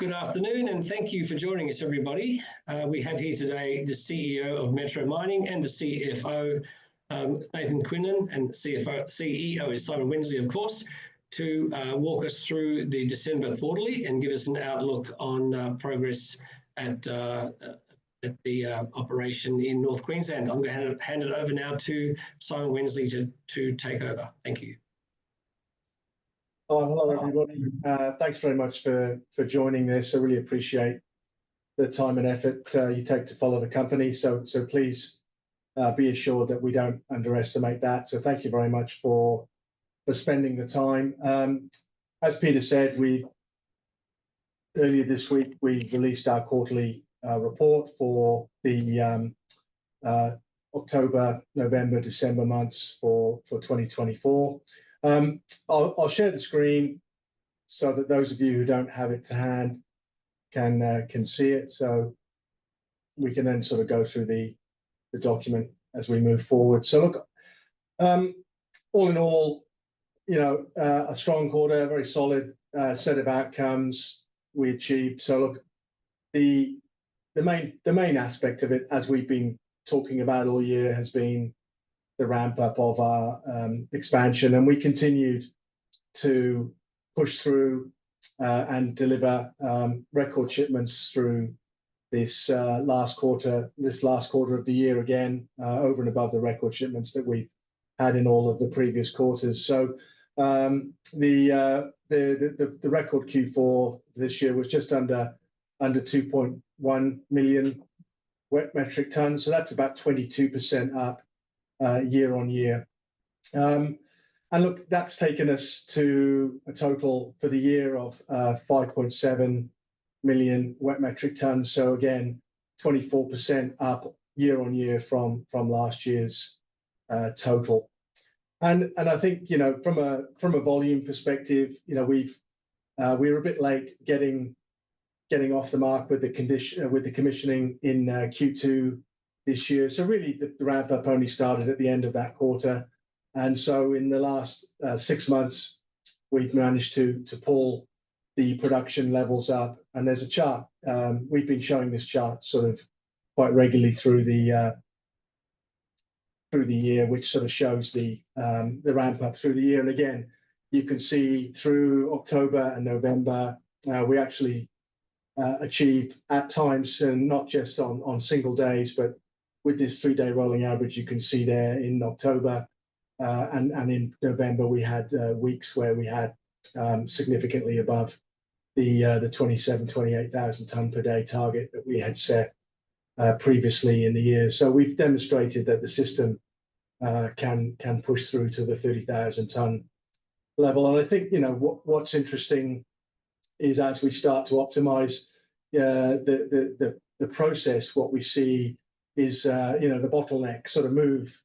Good afternoon, and thank you for joining us, everybody. We have here today the CEO of Metro Mining and the CFO, Nathan Quinlin, and CEO is Simon Wensley, of course, to walk us through the December quarterly and give us an outlook on progress at the operation in North Queensland. I'm going to hand it over now to Simon Wensley to take over. Thank you. Oh, hello, everybody. Thanks very much for joining this. I really appreciate the time and effort you take to follow the company. So please be assured that we don't underestimate that. So thank you very much for spending the time. As Peter said, earlier this week we released our quarterly report for the October, November, December months for 2024. I'll share the screen so that those of you who don't have it to hand can see it. So we can then sort of go through the document as we move forward. So look, all in all, a strong quarter, a very solid set of outcomes we achieved. So look, the main aspect of it, as we've been talking about all year, has been the ramp up of our expansion, and we continued to push through and deliver record shipments through this last quarter of the year again, over and above the record shipments that we've had in all of the previous quarters. So the record Q4 this year was just under 2.1 million wet metric tons. So that's about 22% up year on year. And look, that's taken us to a total for the year of 5.7 million wet metric tons. So again, 24% up year on year from last year's total. And I think from a volume perspective, we were a bit late getting off the mark with the commissioning in Q2 this year. So really the ramp up only started at the end of that quarter. And so in the last 6 months, we've managed to pull the production levels up. And there's a chart. We've been showing this chart sort of quite regularly through the year, which sort of shows the ramp up through the year. And again, you can see through October and November, we actually achieved at times, and not just on single days, but with this 3-day rolling average, you can see there in October and in November, we had weeks where we had significantly above the 28,000 ton per day target that we had set previously in the year. So we've demonstrated that the system can push through to the 30,000 ton level. And I think what's interesting is as we start to optimize the process, what we see is the bottleneck sort of move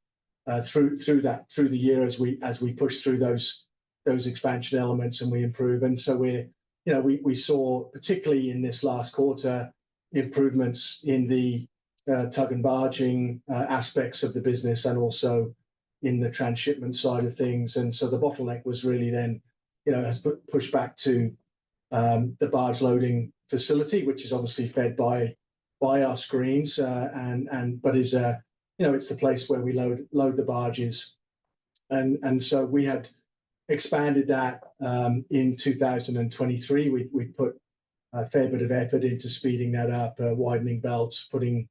through the year as we push through those expansion elements and we improve. And so we saw, particularly in this last quarter, improvements in the tug and barging aspects of the business and also in the transshipment side of things. And so the bottleneck was really then has pushed back to the barge loading facility, which is obviously fed by our screens, but is it's the place where we load the barges, and so we had expanded that in 2023. We put a fair bit of effort into speeding that up, widening belts, putting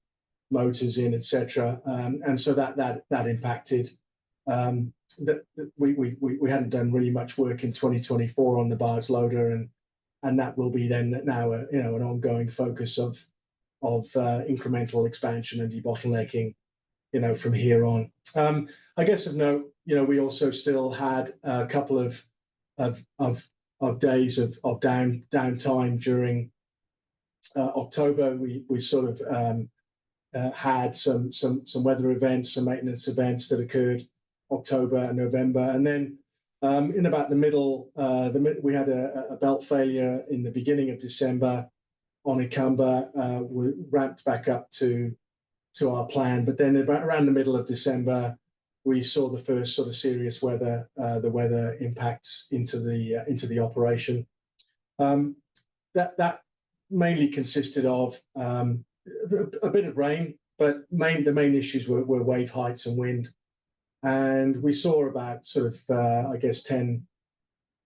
motors in, etc. And so that impacted. We hadn't done really much work in 2024 on the barge loader, and that will be then now an ongoing focus of incremental expansion and debottlenecking from here on. I guess of note, we also still had a couple of days of downtime during October. We sort of had some weather events, some maintenance events that occurred October and November, and then in about the middle, we had a belt failure in the beginning of December on Ikamba. We ramped back up to our plan, but then around the middle of December, we saw the first sort of serious weather impacts into the operation. That mainly consisted of a bit of rain, but the main issues were wave heights and wind. And we saw about sort of, I guess, 10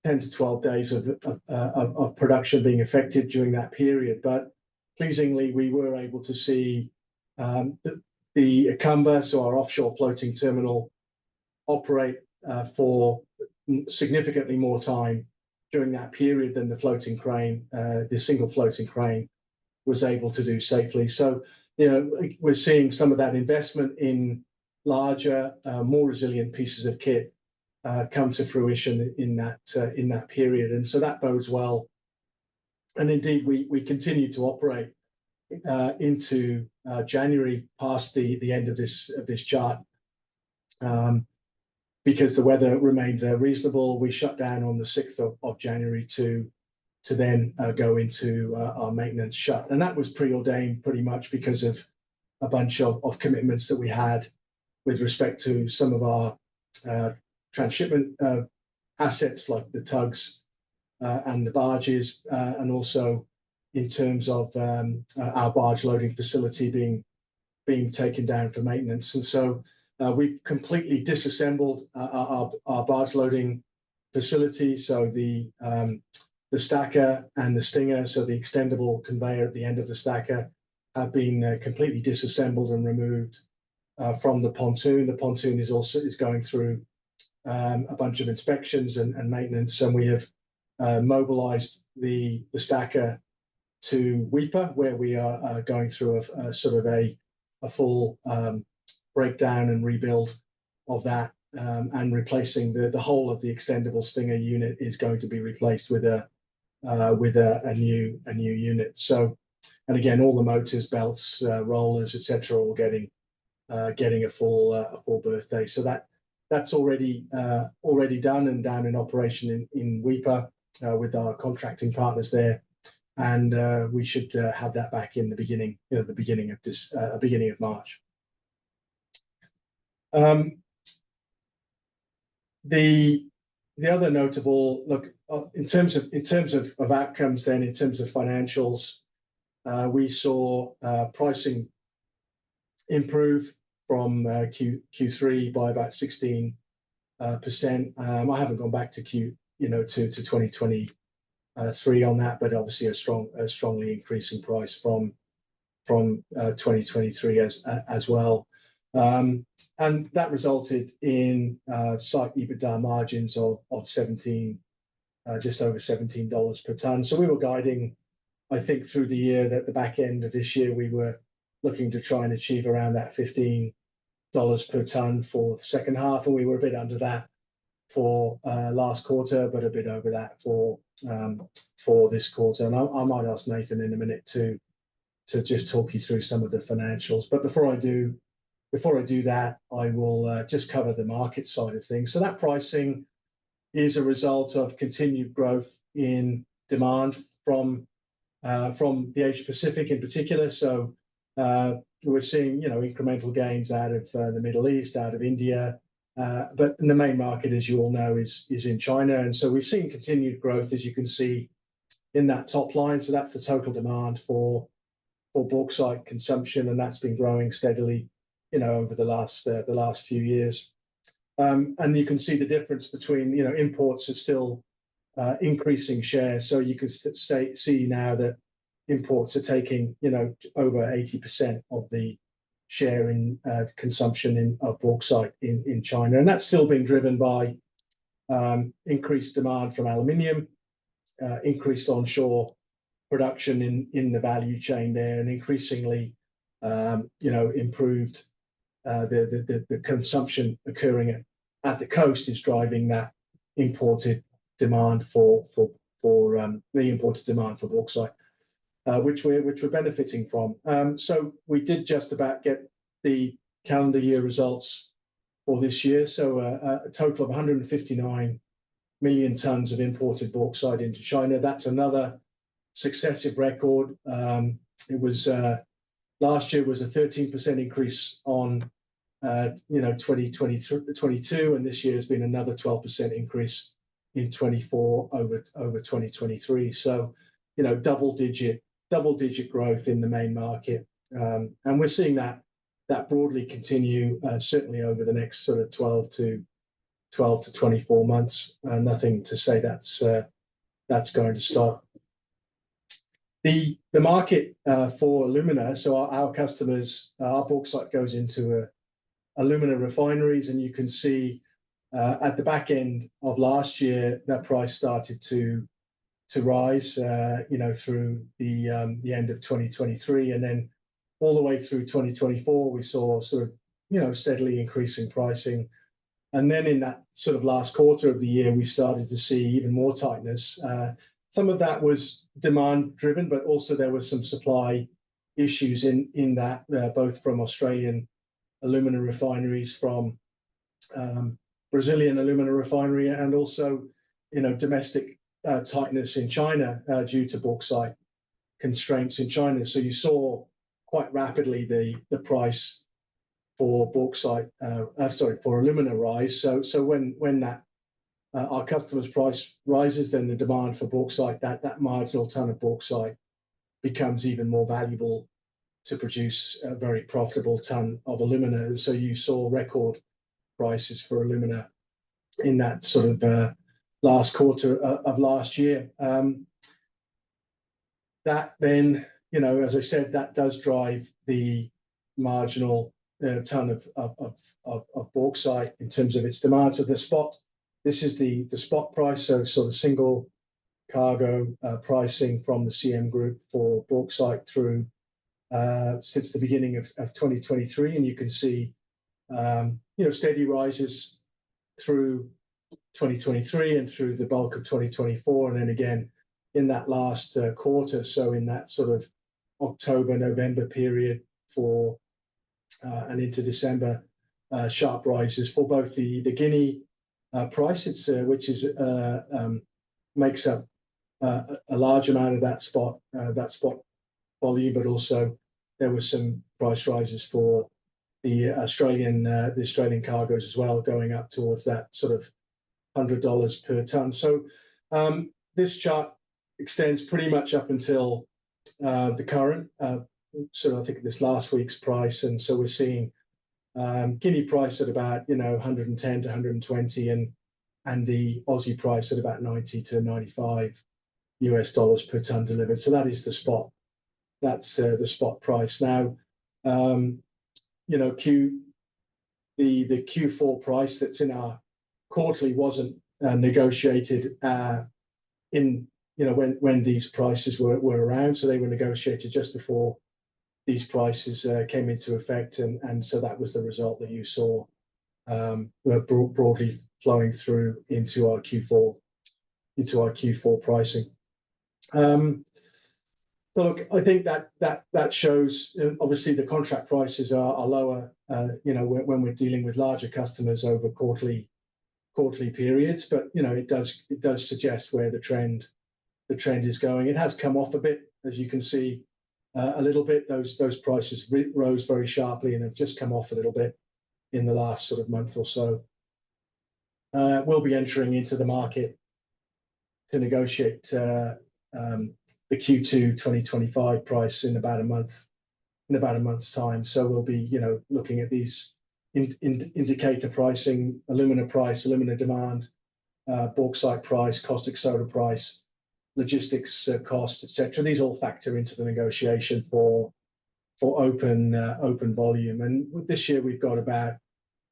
to 12 days of production being affected during that period. But pleasingly, we were able to see the Akamba, so our offshore floating terminal, operate for significantly more time during that period than the floating crane, the single floating crane, was able to do safely. So, we're seeing some of that investment in larger, more resilient pieces of kit come to fruition in that period, and so that bodes well. And indeed, we continue to operate into January, past the end of this chart, because the weather remained reasonable. We shut down on the 6th of January to then go into our maintenance shut, and that was preordained pretty much because of a bunch of commitments that we had with respect to some of our transshipment assets, like the tugs and the barges, and also in terms of our barge loading facility being taken down for maintenance. And so we've completely disassembled our barge loading facility. So the stacker and the stinger, so the extendable conveyor at the end of the stacker, have been completely disassembled and removed from the pontoon. The pontoon is going through a bunch of inspections and maintenance, and we have mobilized the stacker to Weipa, where we are going through a sort of a full breakdown and rebuild of that, and replacing the whole of the extendable stinger unit is going to be replaced with a new unit. So, and again, all the motors, belts, rollers, etc., all getting a full birthday. So that's already done and down in operation in Weipa with our contracting partners there, and we should have that back in the beginning of March. The other notable look in terms of outcomes, then in terms of financials, we saw pricing improve from Q3 by about 16%. I haven't gone back to 2023 on that, but obviously a strongly increasing price from 2023 as well. And that resulted in site EBITDA margins of 17, just over $17 per ton. So we were guiding, I think, through the year that the back end of this year we were looking to try and achieve around that $15 per ton for the second half, and we were a bit under that for last quarter, but a bit over that for this quarter. And I might ask Nathan in a minute to just talk you through some of the financials. But before I do that, I will just cover the market side of things. So that pricing is a result of continued growth in demand from the Asia Pacific in particular. So we're seeing incremental gains out of the Middle East, out of India, but the main market, as you all know, is in China. And so we've seen continued growth, as you can see in that top line. So that's the total demand for bauxite consumption, and that's been growing steadily over the last few years. And you can see the difference between imports are still increasing share. So you can see now that imports are taking over 80% of the share in consumption of bauxite in China, and that's still being driven by increased demand from aluminium, increased onshore production in the value chain there, and increasingly improved the consumption occurring at the coast is driving that imported demand for bauxite, which we're benefiting from. So we did just about get the calendar year results for this year. So a total of 159 million tons of imported bauxite into China. That's another successive record. It was last year was a 13% increase on 2022, and this year has been another 12% increase in 24 over 2023. So double digit double-digit growth in the main market, and we're seeing that broadly continue, certainly over the next sort of 12 to 24 months. Nothing to say that's going to stop. The market for alumina, so our customers, our bauxite goes into alumina refineries, and you can see at the back end of last year that price started to rise, through the end of 2023, and then all the way through 2024, we saw sort of steadily increasing pricing, and then in that sort of last quarter of the year, we started to see even more tightness. Some of that was demand driven, but also there were some supply issues in that, both from Australian alumina refineries, from Brazilian alumina refinery, and also domestic tightness in China due to bauxite constraints in China. So you saw quite rapidly the price for bauxite, for alumina rise. So when that our customers' price rises, then the demand for bauxite, that marginal ton of bauxite, becomes even more valuable to produce a very profitable ton of alumina. So you saw record prices for alumina in that sort of last quarter of last year. That then, as I said, that does drive the marginal ton of bauxite in terms of its demand. So this is the spot price, so sort of single cargo pricing from the CM Group for bauxite through since the beginning of 2023, and you can see steady rises through 2023 and through the bulk of 2024, and then again in that last quarter, so in that sort of October-November period and into December, sharp rises for both the Guinea price, which makes up a large amount of that spot volume, but also there were some price rises for the Australian cargoes as well, going up towards that sort of $100 per ton. So this chart extends pretty much up until the current, so I think this last week's price, and so we're seeing Guinea price at about 110 to 120, and the Aussie price at about 90 to 95 US dollars per ton delivered. So that is the spot. That's the spot price. Now, the Q4 price that's in our quarterly wasn't negotiated when these prices were around. So they were negotiated just before these prices came into effect, and so that was the result that you saw broadly flowing through into our Q4 pricing. But look, I think that shows obviously the contract prices are lower, when we're dealing with larger customers over quarterly periods. But it does suggest where the trend is going. It has come off a bit, as you can see, a little bit. Those prices rose very sharply and have just come off a little bit in the last sort of month or so. We'll be entering into the market to negotiate the Q2 2025 price in about a month's time. So we'll be looking at these indicator pricing, alumina price, alumina demand, bauxite price, caustic soda price, logistics cost, etc. These all factor into the negotiation for open volume. And this year we've got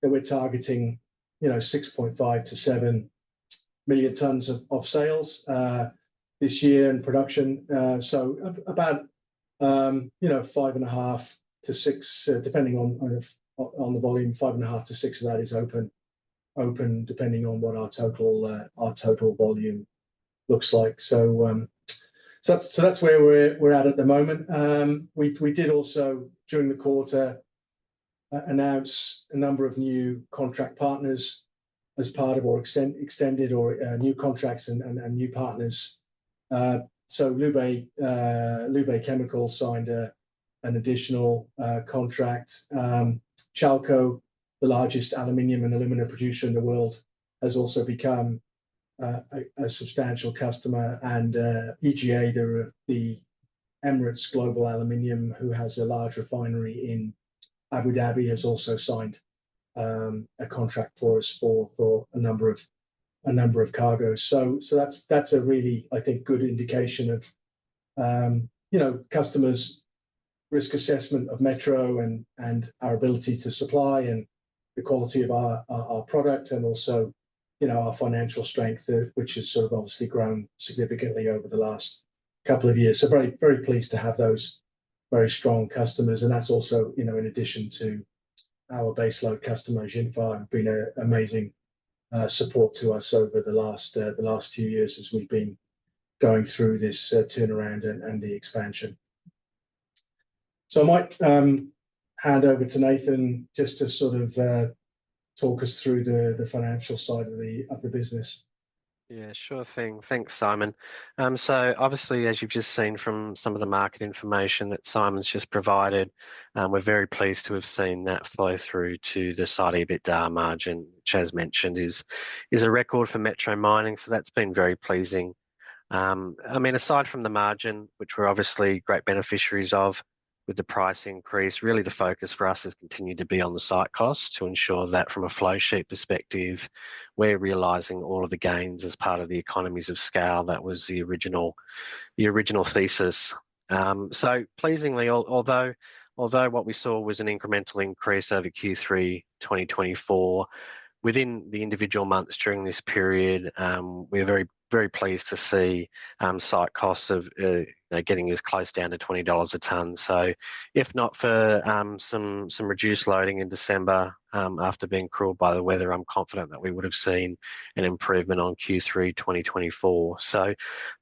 we're targeting 6.5 to 7 million tons of sales this year in production. So about 5.5 to 6, depending on the volume. 5.5 to 6 of that is open, depending on what our total volume looks like. So that's where we're at the moment. We did also during the quarter announce a number of new contract partners as part of or extended or new contracts and new partners. So Lube Chemicals signed an additional contract. Chalco, the largest aluminium and alumina producer in the world, has also become a substantial customer, and EGA, the Emirates Global Aluminium, who has a large refinery in Abu Dhabi, has also signed a contract for us for a number of cargoes. So that's a really, I think, good indication of customers' risk assessment of Metro and our ability to supply and the quality of our product, and also our financial strength, which has sort of obviously grown significantly over the last couple of years. So very, very pleased to have those very strong customers, and that's also in addition to our baseload customer, Jinfa, have been an amazing support to us over the last few years as we've been going through this turnaround and the expansion. So I might hand over to Nathan just to sort of talk us through the financial side of the business. Yeah, sure thing. Thanks, Simon. So obviously, as you've just seen from some of the market information that Simon's just provided, we're very pleased to have seen that flow through to the site EBITDA margin, which, as mentioned, is a record for Metro Mining. So that's been very pleasing. I mean, aside from the margin, which we're obviously great beneficiaries of with the price increase, really the focus for us has continued to be on the site costs to ensure that from a flow sheet perspective, we're realising all of the gains as part of the economies of scale. That was the original thesis. So pleasingly, although what we saw was an incremental increase over Q3 2024, within the individual months during this period, we're very, very pleased to see site costs of getting as close down to $20 a tonne. So if not for some reduced loading in December after being cruelled by the weather, I'm confident that we would have seen an improvement on Q3 2024. So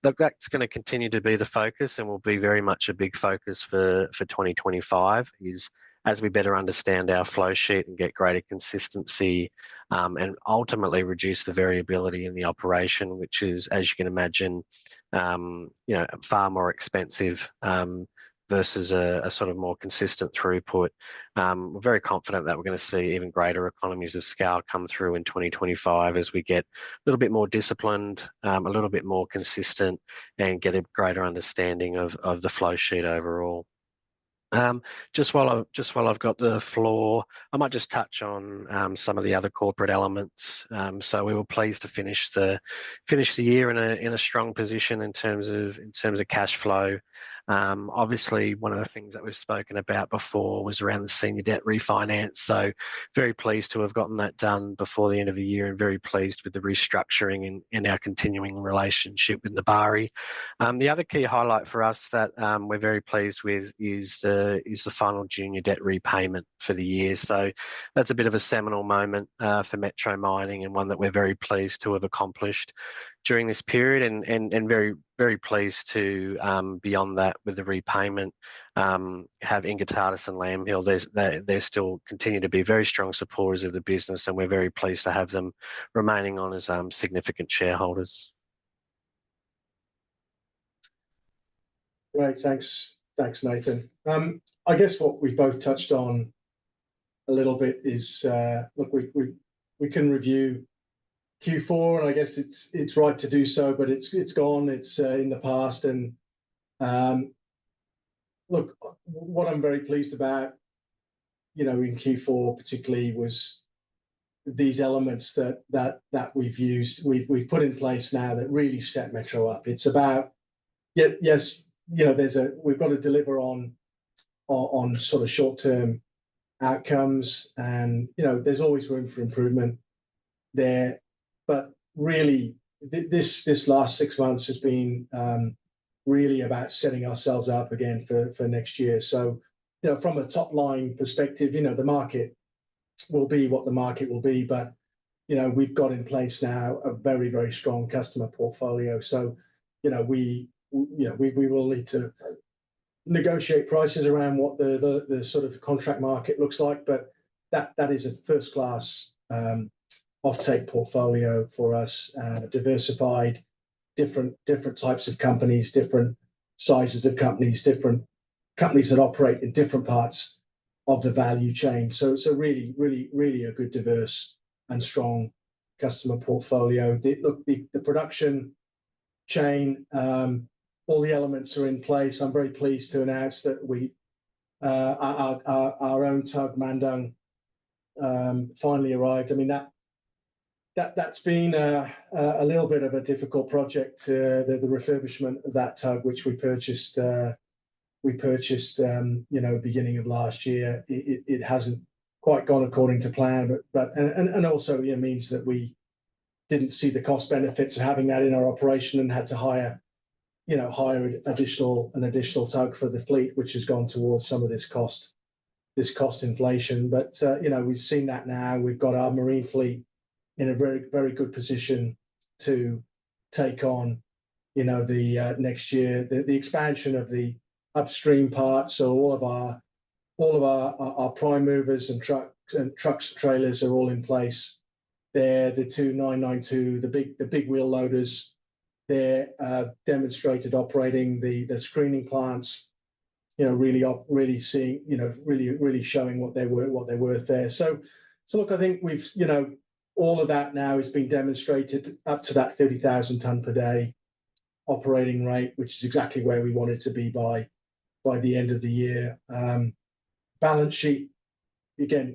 look, that's going to continue to be the focus, and will be very much a big focus for 2025, is as we better understand our flow sheet and get greater consistency, and ultimately reduce the variability in the operation, which is, as you can imagine, far more expensive versus a sort of more consistent throughput. We're very confident that we're going to see even greater economies of scale come through in 2025 as we get a little bit more disciplined, a little bit more consistent, and get a greater understanding of the flow sheet overall. Just while I've got the floor, I might just touch on some of the other corporate elements. So we were pleased to finish the year in a strong position in terms of cash flow. Obviously, one of the things that we've spoken about before was around the senior debt refinance. So very pleased to have gotten that done before the end of the year, and very pleased with the restructuring and our continuing relationship with the Bari. The other key highlight for us that we're very pleased with is the final junior debt repayment for the year. So that's a bit of a seminal moment for Metro Mining, and one that we're very pleased to have accomplished during this period, and very, very pleased to, beyond that, with the repayment, have Ingatatus and Lamb Hill. They still continue to be very strong supporters of the business, and we're very pleased to have them remaining on as significant shareholders. Right, thanks, Nathan. I guess what we've both touched on a little bit is, look, we can review Q4, and I guess it's right to do so, but it's gone, it's in the past, and look, what I'm very pleased about, in Q4 particularly, was these elements that we've put in place now that really set Metro up. It's about, yes, we've got to deliver on sort of short-term outcomes, and there's always room for improvement there. But really, this last 6 months has been really about setting ourselves up again for next year. So, from a top-line perspective, the market will be what the market will be, but we've got in place now a very, very strong customer portfolio. So, we will need to negotiate prices around what the sort of contract market looks like, but that is a first-class offtake portfolio for us, diversified, different types of companies, different sizes of companies, different companies that operate in different parts of the value chain. So really, really, really a good, diverse and strong customer portfolio. The production chain all the elements are in place. I'm very pleased to announce that our own tug Mandung finally arrived. I mean, that's been a little bit of a difficult project, the refurbishment of that tug, which we purchased beginning of last year. It hasn't quite gone according to plan, but also means that we didn't see the cost benefits of having that in our operation and had to hire an additional tug for the fleet, which has gone towards some of this cost inflation. But we've seen that now. We've got our marine fleet in a very, very good position to take on the next year the expansion of the upstream part. So all of our prime movers and trucks and trailers are all in place. They're the two 992, the big wheel loaders. They're demonstrated operating the screening plants. Really seeing, really showing what they're worth there. So look, I think we've all of that now has been demonstrated up to that 30,000 ton per day operating rate, which is exactly where we wanted to be by the end of the year. Balance sheet, again,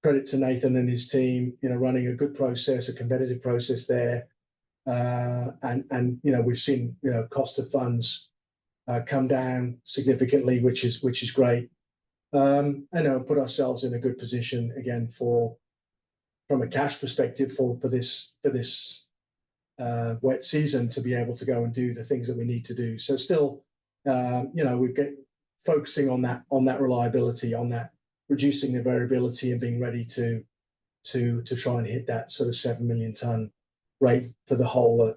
credit to Nathan and his team, running a good process, a competitive process there. And we've seen, cost of funds come down significantly, which is great. And put ourselves in a good position again from a cash perspective for this wet season to be able to go and do the things that we need to do. So still, we get focusing on that reliability, on that reducing the variability and being ready to try and hit that sort of 7 million ton rate for the whole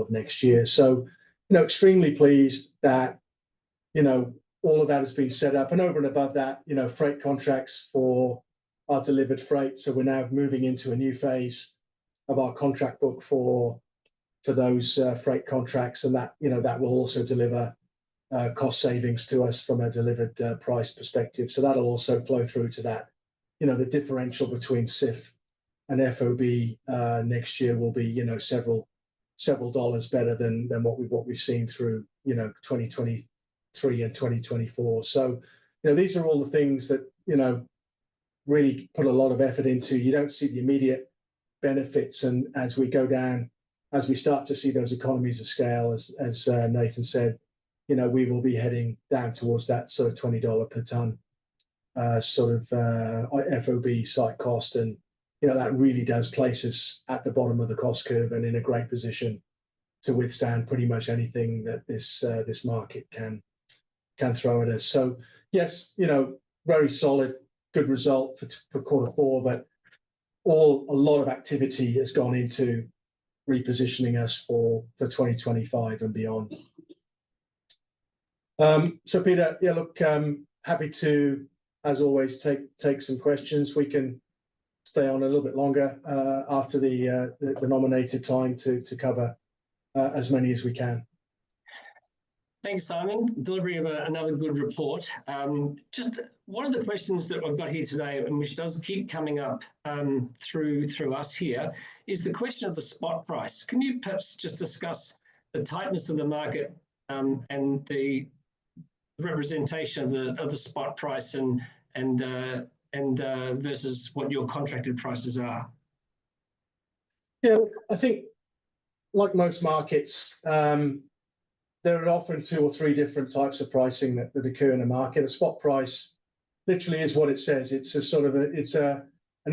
of next year. So, extremely pleased that, all of that has been set up, and over and above that, freight contracts for our delivered freight. So we're now moving into a new phase of our contract book for those freight contracts, and that will also deliver cost savings to us from a delivered price perspective. So that'll also flow through to that. The differential between CIF and FOB next year will be several dollars better than what we've seen through 2023 and 2024. So these are all the things that really put a lot of effort into. You don't see the immediate benefits, and as we go down, as we start to see those economies of scale, as Nathan said, we will be heading down towards that sort of $20 per ton FOB site cost, and that really does place us at the bottom of the cost curve and in a great position to withstand pretty much anything that this market can throw at us. So yes, very solid, good result for Q4, but a lot of activity has gone into repositioning us for 2025 and beyond. So Peter, yeah, look, happy to, as always, take some questions. We can stay on a little bit longer after the nominated time to cover as many as we can. Thanks, Simon. Delivery of another good report. Just one of the questions that I've got here today, and which does keep coming up through us here, is the question of the spot price. Can you perhaps just discuss the tightness of the market and the representation of the spot price and versus what your contracted prices are? Yeah, I think like most markets, there are often 2 or 3 different types of pricing that occur in a market. A spot price literally is what it says. It's a sort of an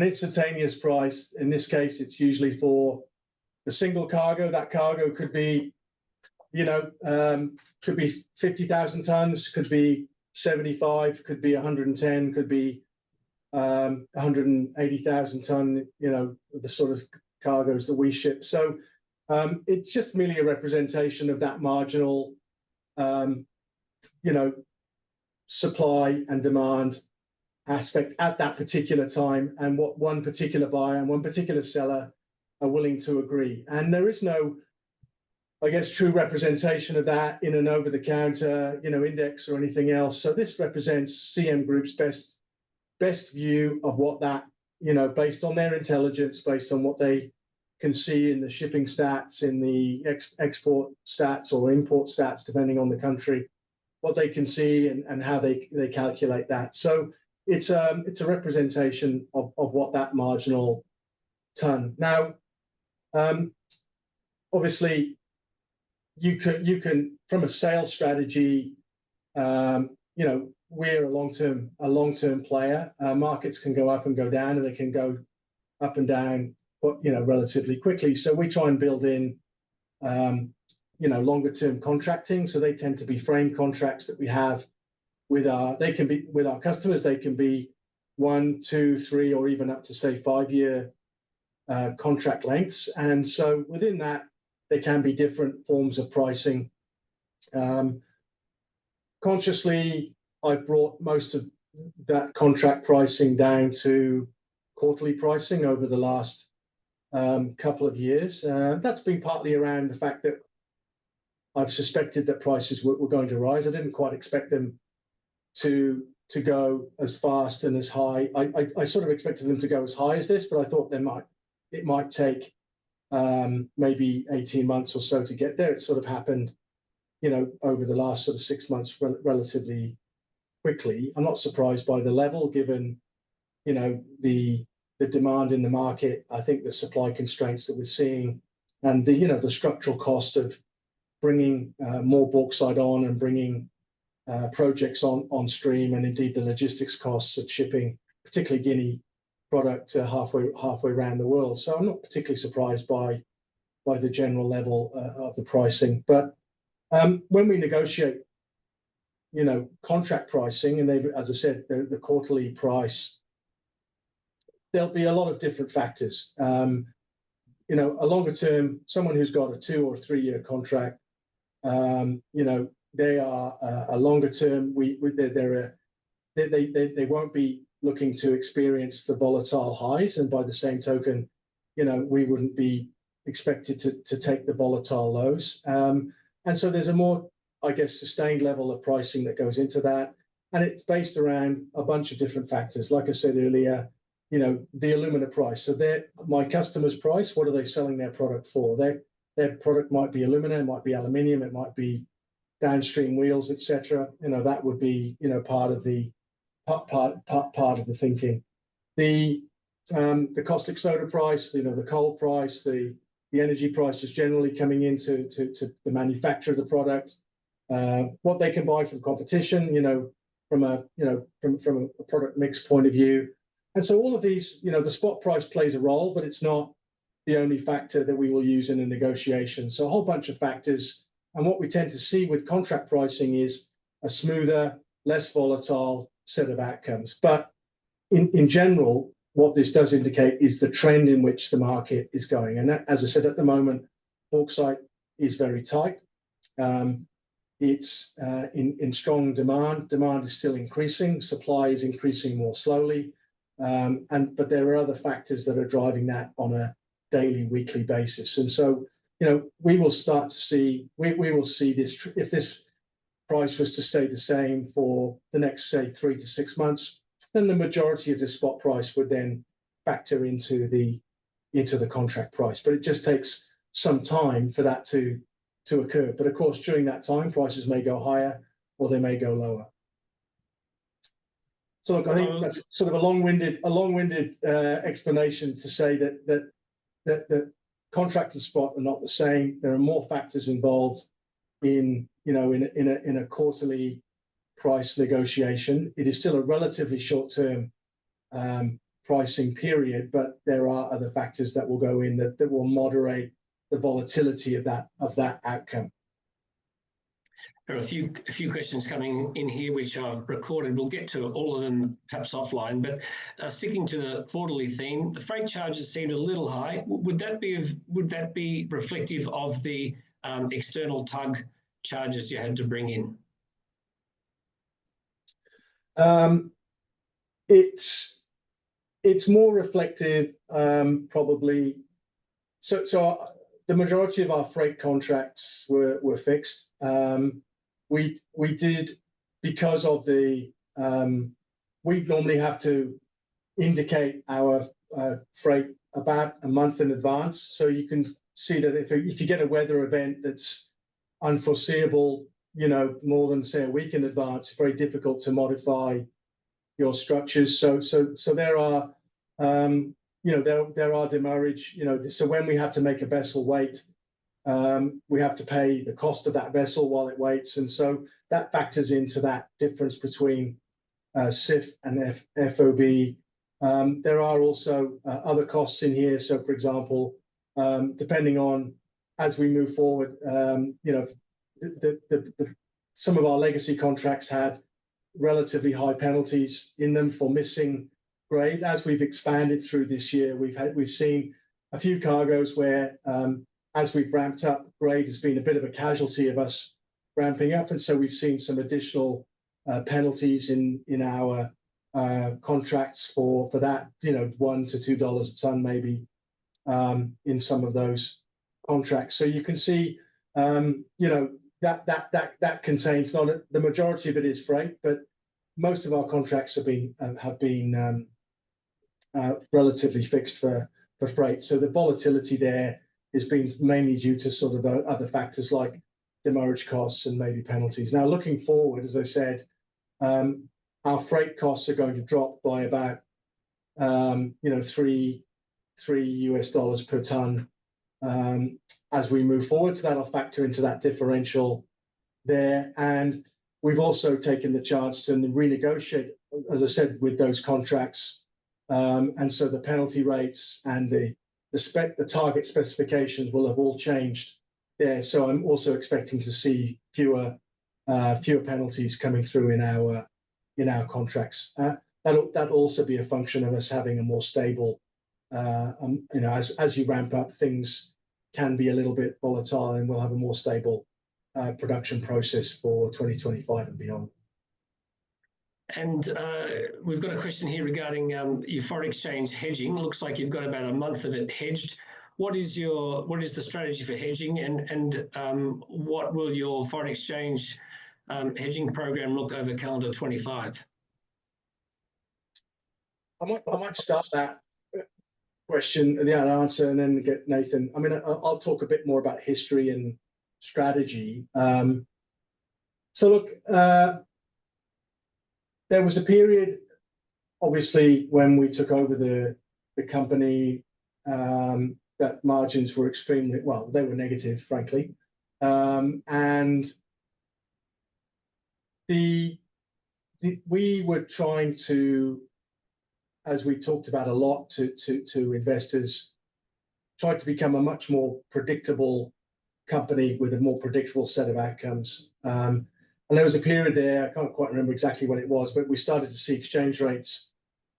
instantaneous price. In this case, it's usually for a single cargo. That cargo could be, could be 50,000 tons, could be 75, could be 110, could be 180,000 ton, the sort of cargoes that we ship. So it's just merely a representation of that marginal, supply and demand aspect at that particular time, and what one particular buyer and one particular seller are willing to agree. And there is no, I guess, true representation of that in an over-the-counter, index or anything else. So this represents CM Group's best view of what that, based on their intelligence, based on what they can see in the shipping stats, in the export stats or import stats, depending on the country, what they can see and how they calculate that. So it's a representation of what that marginal ton. Now, obviously, you can from a sales strategy, you know, we're a long-term player. Markets can go up and go down, and they can go up and down, you know, relatively quickly. So we try and build in, you know, longer-term contracting. So they tend to be frame contracts that we have with our customers. They can be 1, 2, 3, or even up to say 5-year contract lengths. And so within that, there can be different forms of pricing. Consciously, I brought most of that contract pricing down to quarterly pricing over the last couple of years. That's been partly around the fact that I've suspected that prices were going to rise. I didn't quite expect them to go as fast and as high. I sort of expected them to go as high as this, but I thought it might take maybe 18 months or so to get there. It sort of happened, you know, over the last sort of 6 months relatively quickly. I'm not surprised by the level, given, you know, the demand in the market. I think the supply constraints that we're seeing, and the, you know, the structural cost of bringing more bauxite on and bringing projects on stream, and indeed the logistics costs of shipping, particularly Guinea product halfway around the world. So I'm not particularly surprised by the general level of the pricing. But when we negotiate, you know, contract pricing, and they've, as I said, the quarterly price, there'll be a lot of different factors. You know, a longer term, someone who's got a 2 or 3 year contract, you know, they are a longer term. They won't be looking to experience the volatile highs, and by the same token, you know, we wouldn't be expected to take the volatile lows. And so there's a more, I guess, sustained level of pricing that goes into that, and it's based around a bunch of different factors. Like I said earlier, you know, the alumina price. So my customer's price, what are they selling their product for? Their product might be alumina, it might be aluminium, it might be downstream wheels, etc. You know, that would be, you know, part of the thinking. The caustic soda price, you know, the coal price, the energy price is generally coming into the manufacture of the product. What they can buy from competition, you know, from a product mix point of view. And so all of these, you know, the spot price plays a role, but it's not the only factor that we will use in a negotiation. So a whole bunch of factors. And what we tend to see with contract pricing is a smoother, less volatile set of outcomes. But in general, what this does indicate is the trend in which the market is going. And that, as I said, at the moment, bauxite is very tight. It's in strong demand. Demand is still increasing. Supply is increasing more slowly. But there are other factors that are driving that on a daily, weekly basis. And so, you know, we will start to see, we will see this, if this price was to stay the same for the next, say, 3 to 6 months, then the majority of the spot price would then factor into the contract price. But it just takes some time for that to occur. But of course, during that time, prices may go higher or they may go lower. So look, I think that's sort of a long-winded explanation to say that contract and spot are not the same. There are more factors involved in a quarterly price negotiation. It is still a relatively short-term pricing period, but there are other factors that will go in that will moderate the volatility of that outcome. There are a few questions coming in here which are recorded. We'll get to all of them perhaps offline, but sticking to the quarterly theme, the freight charges seemed a little high. Would that be reflective of the external tug charges you had to bring in? It's more reflective, probably. So the majority of our freight contracts were fixed. We did, because of the we normally have to indicate our freight about a month in advance. So you can see that if you get a weather event that's unforeseeable, more than say a week in advance, it's very difficult to modify your structures. So there are, there are demurrage. So when we have to make a vessel wait, we have to pay the cost of that vessel while it waits, and so that factors into that difference between CIF and FOB. There are also other costs in here. So, for example, depending on as we move forward, some of our legacy contracts had relatively high penalties in them for missing grade. As we've expanded through this year, we've seen a few cargoes where, as we've ramped up, grade has been a bit of a casualty of us ramping up, and so we've seen some additional penalties in our contracts for that, $1 to $2 a ton maybe in some of those contracts. So you can see, that contains not the majority of it is freight, but most of our contracts have been relatively fixed for freight. So the volatility there has been mainly due to sort of other factors like demurrage costs and maybe penalties. Now, looking forward, as I said, our freight costs are going to drop by about $3 per ton as we move forward. So that'll factor into that differential there. And we've also taken the chance to renegotiate, as I said, with those contracts. And so the penalty rates and the target specifications will have all changed there. So I'm also expecting to see fewer penalties coming through in our contracts. That'll also be a function of us having a more stable, as you ramp up, things can be a little bit volatile, and we'll have a more stable production process for 2025 and beyond. And we've got a question here regarding your foreign exchange hedging. Looks like you've got about a month of it hedged. What is the strategy for hedging, and what will your foreign exchange hedging program look over calendar 25? I might start that question, the answer, and then get Nathan. I mean, I'll talk a bit more about history and strategy. So look, there was a period, obviously, when we took over the company, that margins were extremely, well, they were negative, frankly. And we were trying to, as we talked about a lot to investors, try to become a much more predictable company with a more predictable set of outcomes. And there was a period there, I can't quite remember exactly when it was, but we started to see exchange rates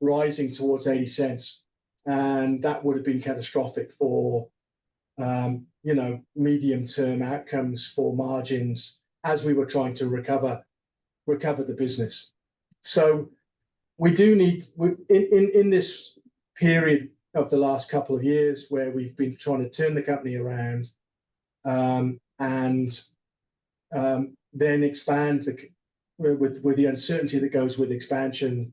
rising towards 80 cents. And that would have been catastrophic for, medium-term outcomes for margins as we were trying to recover the business. So we do need, in this period of the last couple of years where we've been trying to turn the company around, and then expand with the uncertainty that goes with expansion,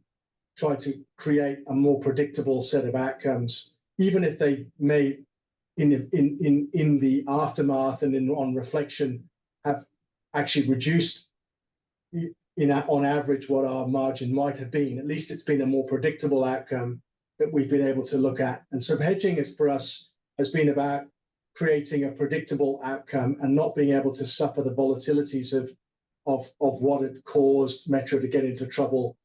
try to create a more predictable set of outcomes, even if they may, in the aftermath and on reflection, have actually reduced on average what our margin might have been. At least it's been a more predictable outcome that we've been able to look at. And so hedging for us has been about creating a predictable outcome and not being able to suffer the volatilities of what had caused Metro to get into trouble,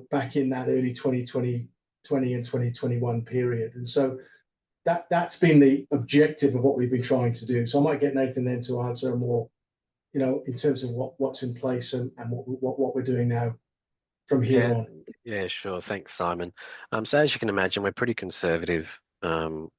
back in that early 2020 and 2021 period. And so that's been the objective of what we've been trying to do. So I might get Nathan then to answer more, in terms of what's in place and what we're doing now from here on. Yeah, sure. Thanks, Simon. So as you can imagine, we're pretty conservative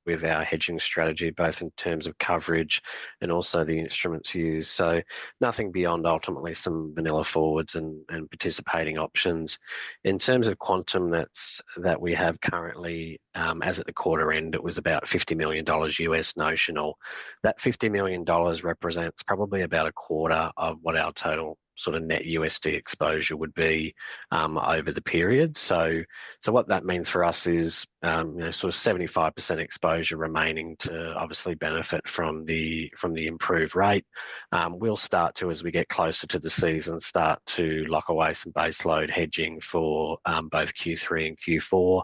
with our hedging strategy, both in terms of coverage and also the instruments used. So nothing beyond ultimately some vanilla forwards and participating options. In terms of quantum that we have currently as at the quarter end, it was about $50 million US notional. That $50 million represents probably about a quarter of what our total sort of net USD exposure would be over the period. So what that means for us is sort of 75% exposure remaining to obviously benefit from the improved rate. We'll start to, as we get closer to the season, start to lock away some base load hedging for both Q3 and Q4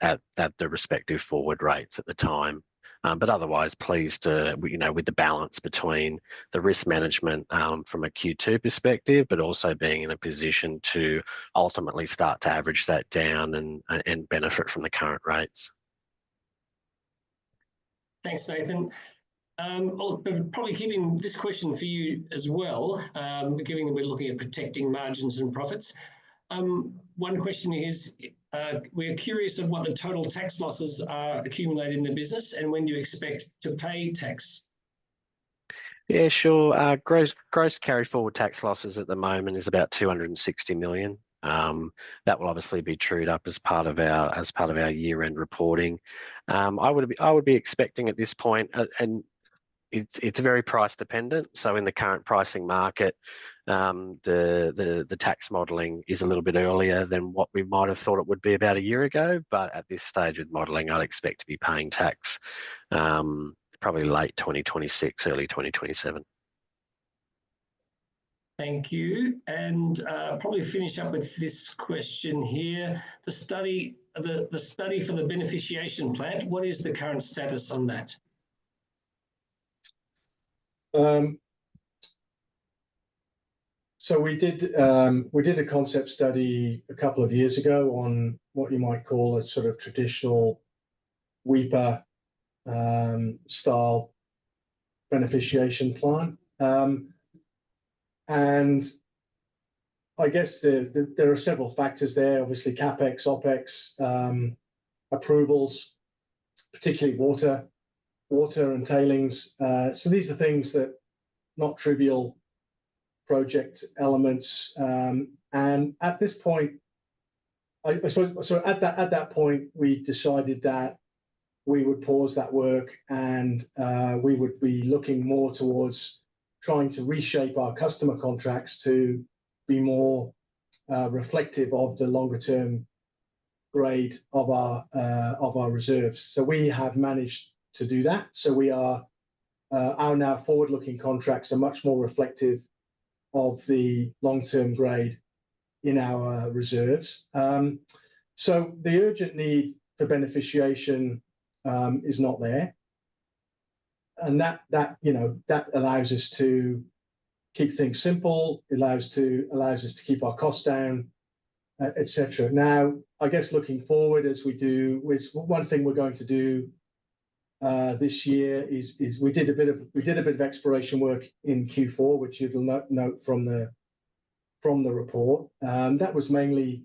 at the respective forward rates at the time. But otherwise pleased to, with the balance between the risk management from a Q2 perspective, but also being in a position to ultimately start to average that down and benefit from the current rates. Thanks, Nathan. I'll probably keeping this question for you as well, given that we're looking at protecting margins and profits. One question is, we're curious of what the total tax losses are accumulated in the business and when do you expect to pay tax? Yeah, sure. Gross carry forward tax losses at the moment is about 260 million. That will obviously be trued up as part of our year-end reporting. I would be expecting at this point, and it's very price dependent. So in the current pricing market, the tax modelling is a little bit earlier than what we might have thought it would be about a year ago. But at this stage with modelling, I'd expect to be paying tax probably late 2026, early 2027. Thank you. And probably finish up with this question here. The study for the beneficiation plant, what is the current status on that? So we did a concept study a couple of years ago on what you might call a sort of traditional WEPA style beneficiation plant, and I guess there are several factors there. Obviously, capex, opex, approvals, particularly water and tailings. So these are things that not trivial project elements. And at this point, I suppose, so at that point, we decided that we would pause that work and we would be looking more towards trying to reshape our customer contracts to be more reflective of the longer term grade of our reserves. So we have managed to do that. So we are our now forward-looking contracts are much more reflective of the long-term grade in our reserves. So the urgent need for beneficiation is not there, and that allows us to keep things simple. It allows us to keep our costs down, etc. Now, I guess looking forward, as we do, one thing we're going to do this year is we did a bit of exploration work in Q4, which you'll note from the report. That was mainly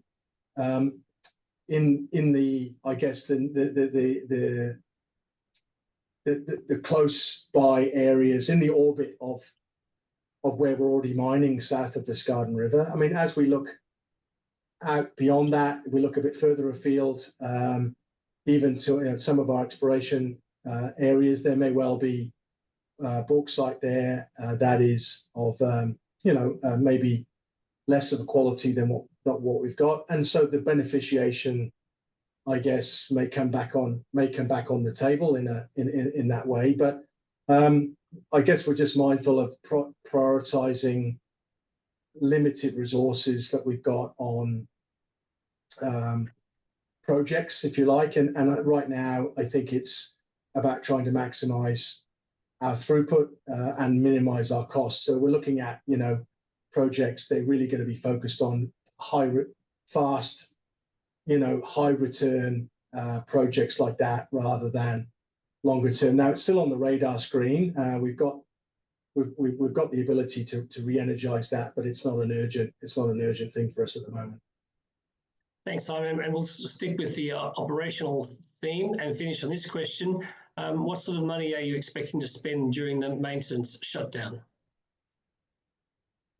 in the, I guess, the close by areas in the orbit of where we're already mining south of the Skardon River. I mean, as we look out beyond that, we look a bit further afield, even to some of our exploration areas. There may well be bauxite there that is of maybe less of a quality than what we've got, and so the beneficiation, I guess, may come back on the table in that way. But I guess we're just mindful of prioritizing limited resources that we've got on projects, if you like, and right now I think it's about trying to maximize our throughput and minimize our costs. So we're looking at projects. They're really going to be focused on high return projects like that rather than longer term. Now it's still on the radar screen. We've got the ability to re-energize that, but it's not an urgent thing for us at the moment. Thanks, Simon. And we'll stick with the operational theme and finish on this question. What sort of money are you expecting to spend during the maintenance shutdown?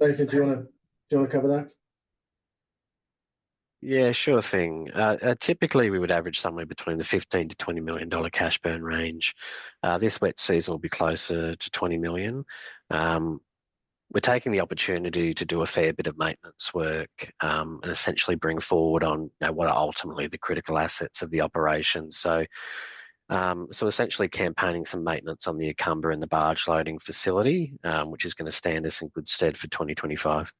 Nathan, do you want to cover that? Yeah, sure thing. Typically, we would average somewhere between the $15 to $20 million cash burn range. This wet season will be closer to 20 million. We're taking the opportunity to do a fair bit of maintenance work and essentially bring forward on what are ultimately the critical assets of the operation. So essentially campaigning some maintenance on the Acumba and the barge loading facility, which is going to stand us in good stead for 2025.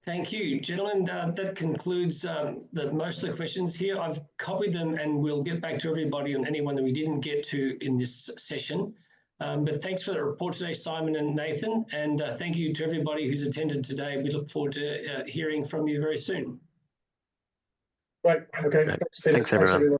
Thank you, gentlemen. That concludes most of the questions here. I've copied them and we'll get back to everybody on anyone that we didn't get to in this session. But thanks for the report today, Simon and Nathan. And thank you to everybody who's attended today. We look forward to hearing from you very soon. Right. Okay. Thanks, everyone.